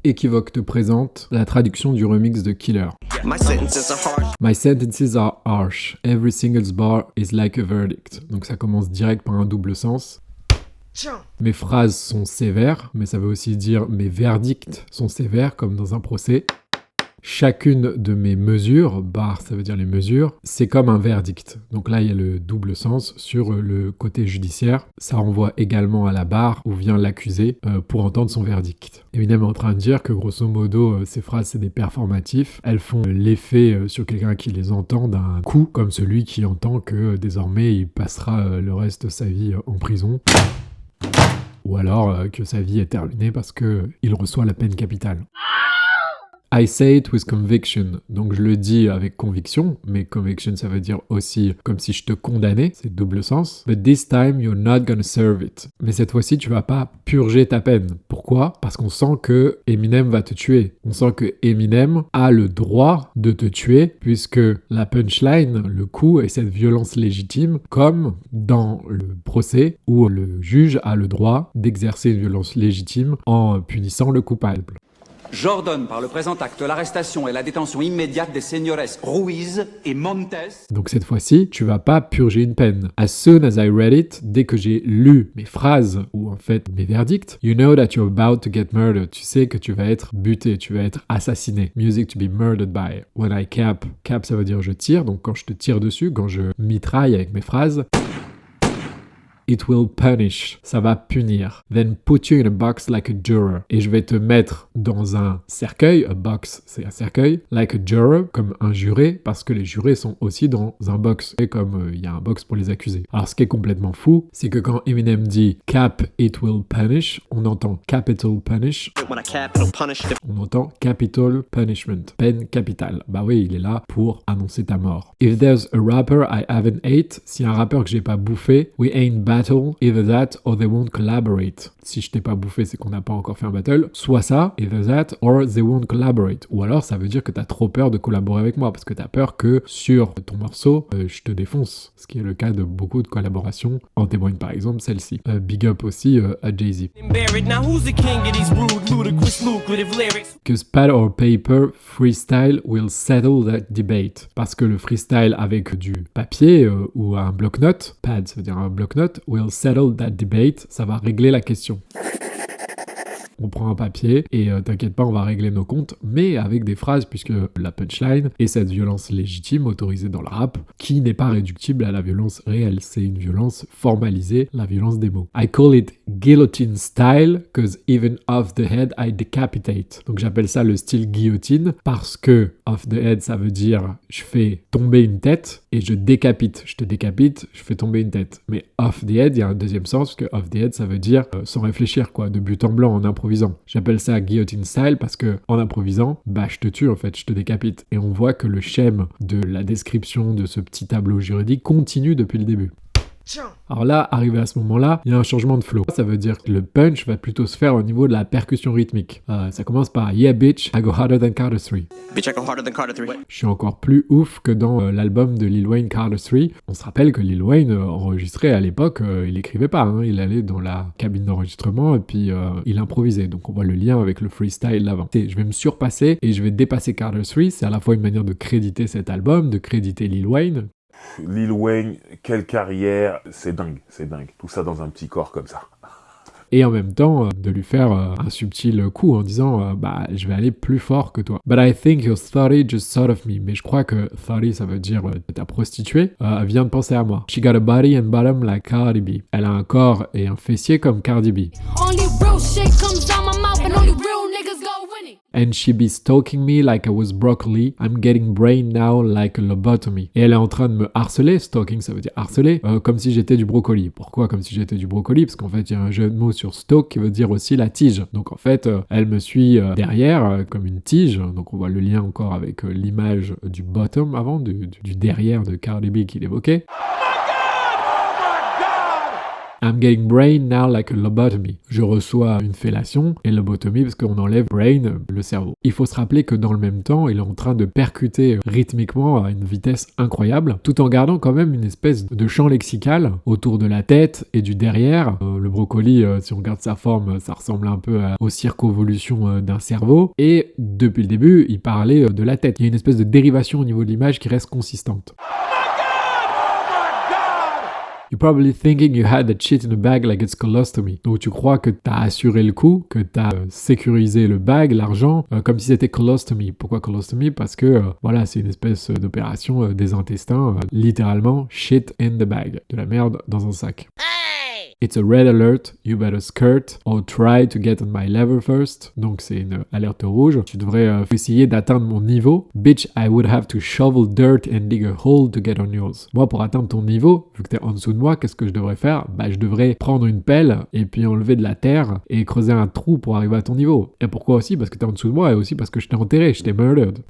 Equivoque te présente la traduction du remix de Killer. My sentences are harsh. Every single bar is like a verdict. Donc ça commence direct par un double sens. Mes phrases sont sévères, mais ça veut aussi dire mes verdicts sont sévères, comme dans un procès. Chacune de mes mesures, bar ça veut dire les mesures, c'est comme un verdict. Donc là il y a le double sens sur le côté judiciaire. Ça renvoie également à la barre où vient l'accusé pour entendre son verdict. Eminem est en train de dire que grosso modo ces phrases c'est des performatifs. Elles font l'effet sur quelqu'un qui les entend d'un coup, comme celui qui entend que désormais il passera le reste de sa vie en prison. Ou alors que sa vie est terminée parce qu'il reçoit la peine capitale. I say it with conviction, donc je le dis avec conviction, mais conviction ça veut dire aussi comme si je te condamnais, c'est double sens. But this time you're not gonna serve it. Mais cette fois-ci tu vas pas purger ta peine. Pourquoi ? Parce qu'on sent que Eminem va te tuer. On sent que Eminem a le droit de te tuer puisque la punchline, le coup est cette violence légitime, comme dans le procès où le juge a le droit d'exercer une violence légitime en punissant le coupable. J'ordonne par le présent acte l'arrestation et la détention immédiate des señores Ruiz et Montes. Donc cette fois-ci, tu vas pas purger une peine. As soon as I read it, dès que j'ai lu mes phrases, ou en fait mes verdicts, you know that you're about to get murdered. Tu sais que tu vas être buté, tu vas être assassiné. Music to be murdered by. When I cap. Cap ça veut dire je tire, donc quand je te tire dessus, quand je mitraille avec mes phrases. It will punish, ça va punir. Then put you in a box like a juror. Et je vais te mettre dans un cercueil, a box c'est un cercueil, like a juror, comme un juré, parce que les jurés sont aussi dans un box, et comme il y a un box pour les accusés. Alors ce qui est complètement fou, c'est que quand Eminem dit cap, it will punish, on entend capital punish, on entend capital punishment, peine capitale. Bah oui, il est là pour annoncer ta mort. If there's a rapper I haven't ate, si un rappeur que j'ai pas bouffé, we ain't battle, either that or they won't collaborate. Si je t'ai pas bouffé, c'est qu'on n'a pas encore fait un battle. Soit ça, either that or they won't collaborate. Ou alors ça veut dire que t'as trop peur de collaborer avec moi parce que t'as peur que sur ton morceau, je te défonce. Ce qui est le cas de beaucoup de collaborations. En témoigne par exemple celle-ci. Big up aussi à Jay-Z. Cause pad or paper freestyle will settle that debate. Parce que le freestyle avec du papier ou un bloc-notes, pad ça veut dire un bloc-notes, will settle that debate, ça va régler la question. On prend un papier et t'inquiète pas, on va régler nos comptes, mais avec des phrases, puisque la punchline est cette violence légitime autorisée dans le rap, qui n'est pas réductible à la violence réelle. C'est une violence formalisée, la violence des mots. I call it guillotine style, cause even off the head I decapitate. Donc j'appelle ça le style guillotine, parce que off the head, ça veut dire je fais tomber une tête, et je décapite. Je te décapite, je fais tomber une tête. Mais off the head, il y a un deuxième sens, parce que off the head, ça veut dire sans réfléchir, quoi, de but en blanc, en improvisant. J'appelle ça guillotine style parce que en improvisant, bah je te tue en fait, je te décapite. Et on voit que le schème de la description de ce petit tableau juridique continue depuis le début. Alors là, arrivé à ce moment-là, il y a un changement de flow. Ça veut dire que le punch va plutôt se faire au niveau de la percussion rythmique. Ça commence par Yeah bitch, I go harder than Carter 3. Bitch, I go harder than Carter 3. Ouais. Je suis encore plus ouf que dans l'album de Lil Wayne, Carter 3. On se rappelle que Lil Wayne enregistrait à l'époque, il écrivait pas, hein. Il allait dans la cabine d'enregistrement et puis il improvisait. Donc on voit le lien avec le freestyle d'avant. Je vais me surpasser et je vais dépasser Carter 3. C'est à la fois une manière de créditer cet album, de créditer Lil Wayne. Lil Wayne, quelle carrière, c'est dingue. Tout ça dans un petit corps comme ça. Et en même temps, de lui faire un subtil coup en disant bah je vais aller plus fort que toi. But I think your thotty just thought of me. Mais je crois que thotty, ça veut dire ta prostituée, vient de penser à moi. She got a body and bottom like Cardi B. Elle a un corps et un fessier comme Cardi B. Only real shit comes out my mouth and only real niggas go winning. And she be stalking me like I was broccoli. I'm getting brain now like a lobotomy. Et elle est en train de me harceler. Stalking, ça veut dire harceler, comme si j'étais du brocoli. Pourquoi comme si j'étais du brocoli? Parce qu'en fait, il y a un jeu de mots sur stalk qui veut dire aussi la tige. Donc en fait, elle me suit derrière comme une tige. Donc on voit le lien encore avec l'image du bottom avant, du derrière de Cardi B qu'il évoquait. I'm getting brain now like a lobotomy. Je reçois une fellation et lobotomie parce qu'on enlève brain, le cerveau. Il faut se rappeler que dans le même temps, il est en train de percuter rythmiquement à une vitesse incroyable, tout en gardant quand même une espèce de champ lexical autour de la tête et du derrière. Le brocoli, si on regarde sa forme, ça ressemble un peu aux circonvolutions d'un cerveau. Et depuis le début, il parlait de la tête. Il y a une espèce de dérivation au niveau de l'image qui reste consistante. You're probably thinking you had that shit in a bag like it's colostomy. Donc tu crois que t'as assuré le coup, que t'as sécurisé le bag, l'argent, comme si c'était colostomy. Pourquoi colostomy? Parce que voilà, c'est une espèce d'opération des intestins, littéralement shit in the bag, de la merde dans un sac. It's a red alert, you better skirt or try to get on my level first. Donc c'est une alerte rouge. Tu devrais essayer d'atteindre mon niveau. Bitch, I would have to shovel dirt and dig a hole to get on yours. Moi, pour atteindre ton niveau, vu que t'es en dessous de moi, qu'est-ce que je devrais faire? Bah, je devrais prendre une pelle et puis enlever de la terre et creuser un trou pour arriver à ton niveau. Et pourquoi aussi? Parce que t'es en dessous de moi et aussi parce que je t'ai enterré, je t'ai murdered.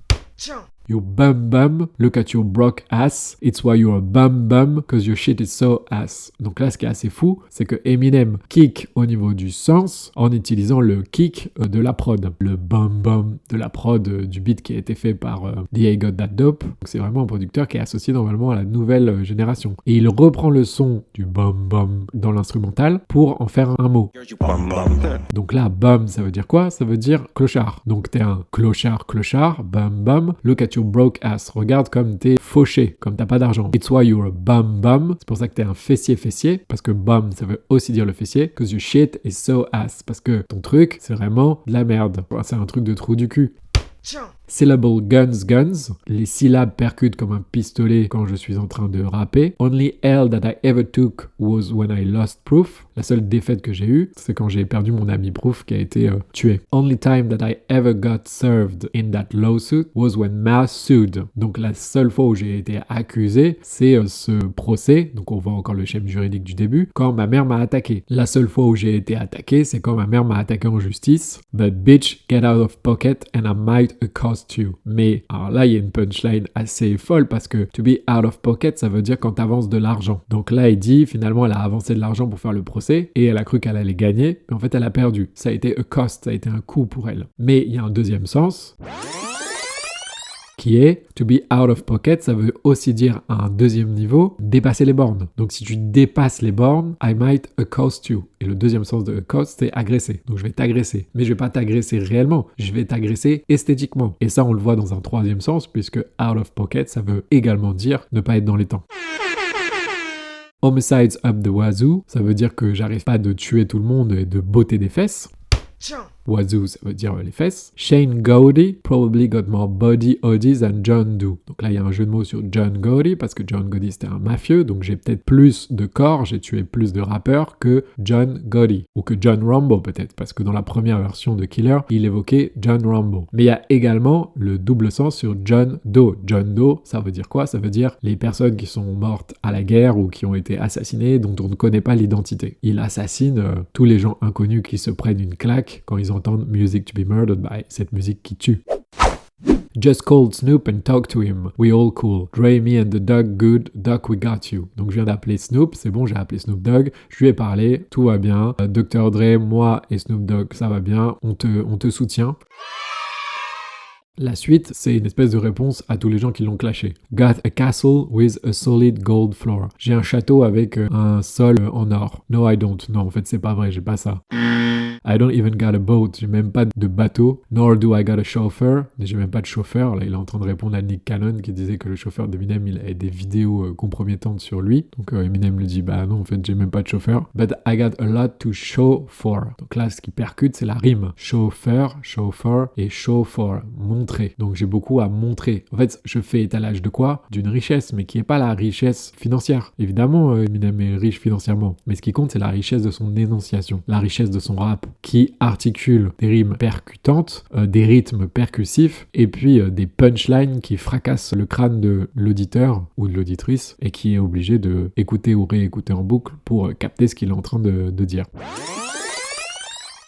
You bum, look at your broke ass. It's why you're a bum, cause your shit is so ass. Donc là, ce qui est assez fou, c'est que Eminem kick au niveau du sens en utilisant le kick de la prod. Le bum de la prod du beat qui a été fait par The I Got That Dope. Donc c'est vraiment un producteur qui est associé normalement à la nouvelle génération. Et il reprend le son du bum dans l'instrumental pour en faire un mot. Donc là, bum, ça veut dire quoi? Ça veut dire clochard. Donc t'es un clochard, bum, look at your broke ass. Regarde comme t'es fauché, comme t'as pas d'argent. It's why you're a bum. C'est pour ça que t'es un fessier, parce que bum, ça veut aussi dire le fessier. Cause your shit is so ass. Parce que ton truc, c'est vraiment de la merde. C'est un truc de trou du cul. Syllable guns. Les syllabes percutent comme un pistolet quand je suis en train de rapper. Only L that I ever took was when I lost Proof. La seule défaite que j'ai eue, c'est quand j'ai perdu mon ami Proof qui a été tué. Only time that I ever got served in that lawsuit was when Ma sued. Donc la seule fois où j'ai été accusé, c'est ce procès. Donc on voit encore le schéma juridique du début. Quand ma mère m'a attaqué. La seule fois où j'ai été attaqué, c'est quand ma mère m'a attaqué en justice. But bitch, get out of pocket and I might accost you. Mais alors là, il y a une punchline assez folle parce que to be out of pocket, ça veut dire quand t'avances de l'argent. Donc là, il dit finalement, elle a avancé de l'argent pour faire le procès et elle a cru qu'elle allait gagner, mais en fait, elle a perdu. Ça a été a cost, ça a été un coût pour elle. Mais il y a un deuxième sens qui est to be out of pocket, ça veut aussi dire à un deuxième niveau, dépasser les bornes. Donc si tu dépasses les bornes, I might accost you. Et le deuxième sens de accost, c'est agresser. Donc je vais t'agresser. Mais je vais pas t'agresser réellement, je vais t'agresser esthétiquement. Et ça, on le voit dans un troisième sens, puisque out of pocket, ça veut également dire ne pas être dans les temps. Homicides up the wazoo, ça veut dire que j'arrive pas de tuer tout le monde et de botter des fesses. Wazoo, ça veut dire les fesses. Shane Goody probably got more body oddies than John do. Donc là, il y a un jeu de mots sur John Gotti, parce que John Gotti, c'était un mafieux, donc j'ai peut-être plus de corps, j'ai tué plus de rappeurs que John Gotti. Ou que John Rambo, peut-être, parce que dans la première version de Killer, il évoquait John Rambo. Mais il y a également le double sens sur John Doe. John Doe, ça veut dire quoi? Ça veut dire les personnes qui sont mortes à la guerre ou qui ont été assassinées, dont on ne connaît pas l'identité. Il assassine tous les gens inconnus qui se prennent une claque quand ils entendent Music to be Murdered by, cette musique qui tue. Just called Snoop and talk to him. We all cool. Dre, me and the dog good. Doc, we got you. Donc je viens d'appeler Snoop, c'est bon, j'ai appelé Snoop Dogg. Je lui ai parlé, tout va bien. Dr. Dre, moi et Snoop Dogg, ça va bien. On te soutient. La suite, c'est une espèce de réponse à tous les gens qui l'ont clashé. Got a castle with a solid gold floor. J'ai un château avec un sol en or. No, I don't. Non, en fait, c'est pas vrai, j'ai pas ça. I don't even got a boat. J'ai même pas de bateau. Nor do I got a chauffeur. J'ai même pas de chauffeur. Là, il est en train de répondre à Nick Cannon qui disait que le chauffeur d'Eminem, il avait des vidéos compromettantes sur lui. Donc Eminem lui dit, bah non, en fait, j'ai même pas de chauffeur. But I got a lot to show for. Donc là, ce qui percute, c'est la rime. Chauffeur, chauffeur et show for. Montrer. Donc j'ai beaucoup à montrer. En fait, je fais étalage de quoi? D'une richesse, mais qui est pas la richesse financière. Évidemment, Eminem est riche financièrement. Mais ce qui compte, c'est la richesse de son énonciation. La richesse de son rap, qui articule des rimes percutantes, des rythmes percussifs, et puis des punchlines qui fracassent le crâne de l'auditeur ou de l'auditrice, et qui est obligé de écouter ou réécouter en boucle pour capter ce qu'il est en train de dire.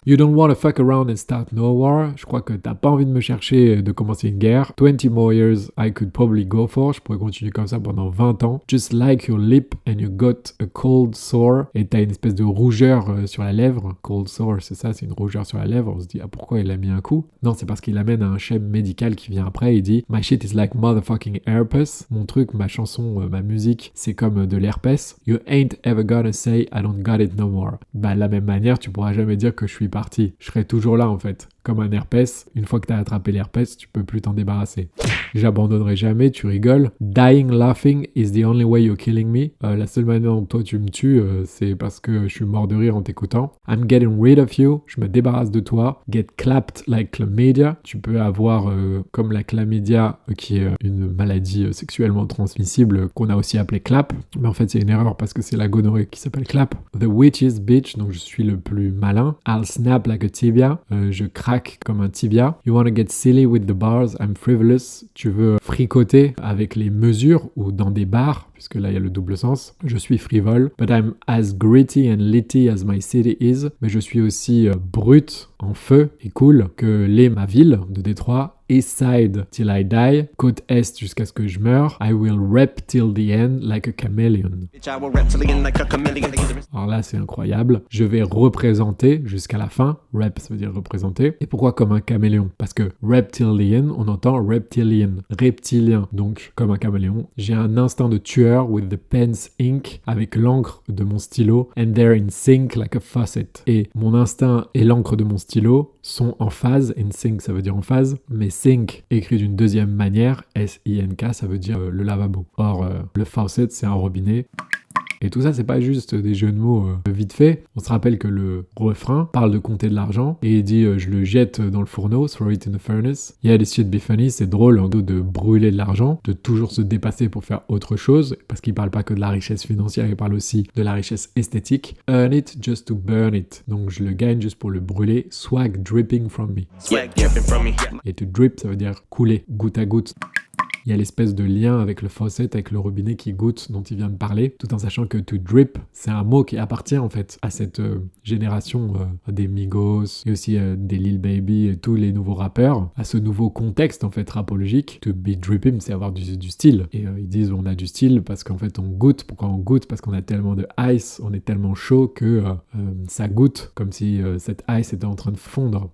You don't wanna fuck around and start no war. Je crois que t'as pas envie de me chercher de commencer une guerre. 20 more years I could probably go for. Je pourrais continuer comme ça pendant 20 ans. Just like your lip and you got a cold sore. Et t'as une espèce de rougeur sur la lèvre. Cold sore, c'est ça, c'est une rougeur sur la lèvre. On se dit, ah, pourquoi il a mis un coup? Non, c'est parce qu'il amène à un schème médical qui vient après. Il dit, my shit is like motherfucking herpes. Mon truc, ma chanson, ma musique, c'est comme de l'herpès. You ain't ever gonna say I don't got it no more. Bah, de la même manière, tu pourras jamais dire que je suis parti. Je serai toujours là, en fait. Comme un herpès, une fois que t'as attrapé l'herpès, tu peux plus t'en débarrasser. J'abandonnerai jamais, tu rigoles. Dying laughing is the only way you're killing me. La seule manière dont toi tu me tues, c'est parce que je suis mort de rire en t'écoutant. I'm getting rid of you, je me débarrasse de toi. Get clapped like chlamydia. Tu peux avoir comme la chlamydia, qui est une maladie sexuellement transmissible qu'on a aussi appelée clap. Mais en fait c'est une erreur parce que c'est la gonorrhée qui s'appelle clap. The witch's bitch, donc je suis le plus malin. I'll snap like a tibia. Je craque comme un tibia. You wanna get silly with the bars, I'm frivolous. Tu veux fricoter avec les mesures ou dans des bars, puisque là il y a le double sens. Je suis frivole. But I'm as gritty and litty as my city is. Mais je suis aussi brut, en feu et cool que l'est ma ville de Détroit. East side till I die, côte est jusqu'à ce que je meure. I will rep till the end like a chameleon. Alors là c'est incroyable. Je vais représenter jusqu'à la fin. Rep ça veut dire représenter. Et pourquoi comme un caméléon? Parce que reptilian, on entend reptilian, reptilien. Donc comme un caméléon. J'ai un instinct de tueur with the pen's ink, avec l'encre de mon stylo. And they're in sync like a faucet. Et mon instinct et l'encre de mon stylo sont en phase. In sync ça veut dire en phase. Mais sink écrit d'une deuxième manière, S-I-N-K, ça veut dire le lavabo. Or, le faucet, c'est un robinet. Et tout ça, c'est pas juste des jeux de mots vite fait. On se rappelle que le refrain parle de compter de l'argent et il dit je le jette dans le fourneau, throw it in the furnace. Yeah, this shit be funny, c'est drôle en gros de brûler de l'argent, de toujours se dépasser pour faire autre chose, parce qu'il parle pas que de la richesse financière, il parle aussi de la richesse esthétique. Earn it just to burn it. Donc je le gagne juste pour le brûler. Swag dripping from me. Swag dripping from me. Et to drip, ça veut dire couler, goutte à goutte. Il y a l'espèce de lien avec le faucet, avec le robinet qui goûte dont il vient de parler, tout en sachant que to drip, c'est un mot qui appartient en fait à cette génération des Migos et aussi des Lil Baby et tous les nouveaux rappeurs, à ce nouveau contexte en fait rapologique. To be dripping, c'est avoir du style. Et ils disent on a du style parce qu'en fait on goûte. Pourquoi on goûte? Parce qu'on a tellement de ice, on est tellement chaud que ça goûte, comme si cette ice était en train de fondre.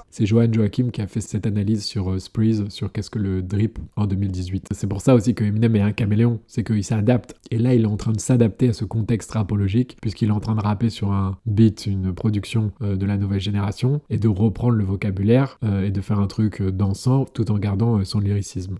C'est Johan Joachim qui a fait cette analyse sur Spreeze, sur qu'est-ce que le drip en 2018. C'est pour ça aussi que Eminem est un caméléon, c'est qu'il s'adapte. Et là, il est en train de s'adapter à ce contexte rapologique, puisqu'il est en train de rapper sur un beat, une production de la nouvelle génération, et de reprendre le vocabulaire et de faire un truc dansant tout en gardant son lyricisme.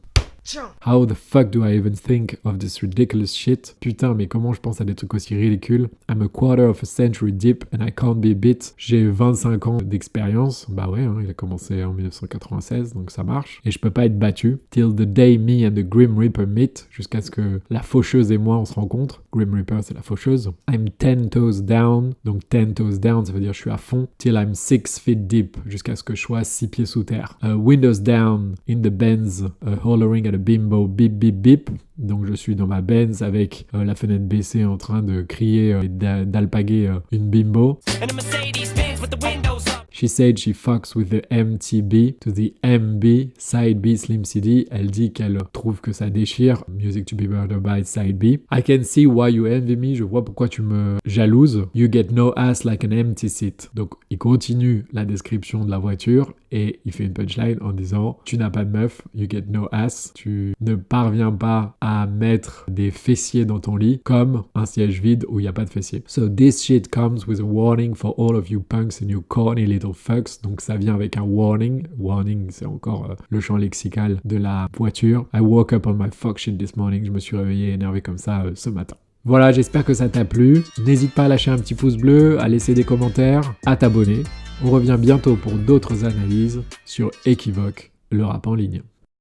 How the fuck do I even think of this ridiculous shit? Putain, mais comment je pense à des trucs aussi ridicules? I'm a quarter of a century deep and I can't be beat. J'ai 25 ans d'expérience. Bah ouais, hein, il a commencé en 1996, donc ça marche. Et je peux pas être battu. Till the day me and the Grim Reaper meet. Jusqu'à ce que la faucheuse et moi, on se rencontre. Grim Reaper, c'est la faucheuse. I'm 10 toes down. Donc 10 toes down, ça veut dire je suis à fond. Till I'm 6 feet deep. Jusqu'à ce que je sois 6 pieds sous terre. Windows down in the Benz, hollering at a bimbo beep beep beep. Donc je suis dans ma Benz avec la fenêtre baissée en train de crier et d'alpaguer une bimbo. She said she fucks with the MTB to the MB, side B, Slim CD. Elle dit qu'elle trouve que ça déchire. Music to be murdered by side B. I can see why you envy me. Je vois pourquoi tu me jalouses. You get no ass like an empty seat. Donc il continue la description de la voiture et il fait une punchline en disant tu n'as pas de meuf, you get no ass. Tu ne parviens pas à mettre des fessiers dans ton lit comme un siège vide où il n'y a pas de fessiers. So this shit comes with a warning for all of you punks and you corny little fucks. Donc ça vient avec un warning. Warning, c'est encore le champ lexical de la voiture. I woke up on my fuck shit this morning. Je me suis réveillé énervé comme ça ce matin. Voilà, j'espère que ça t'a plu. N'hésite pas à lâcher un petit pouce bleu, à laisser des commentaires, à t'abonner. On revient bientôt pour d'autres analyses sur Equivoque, le rap en ligne.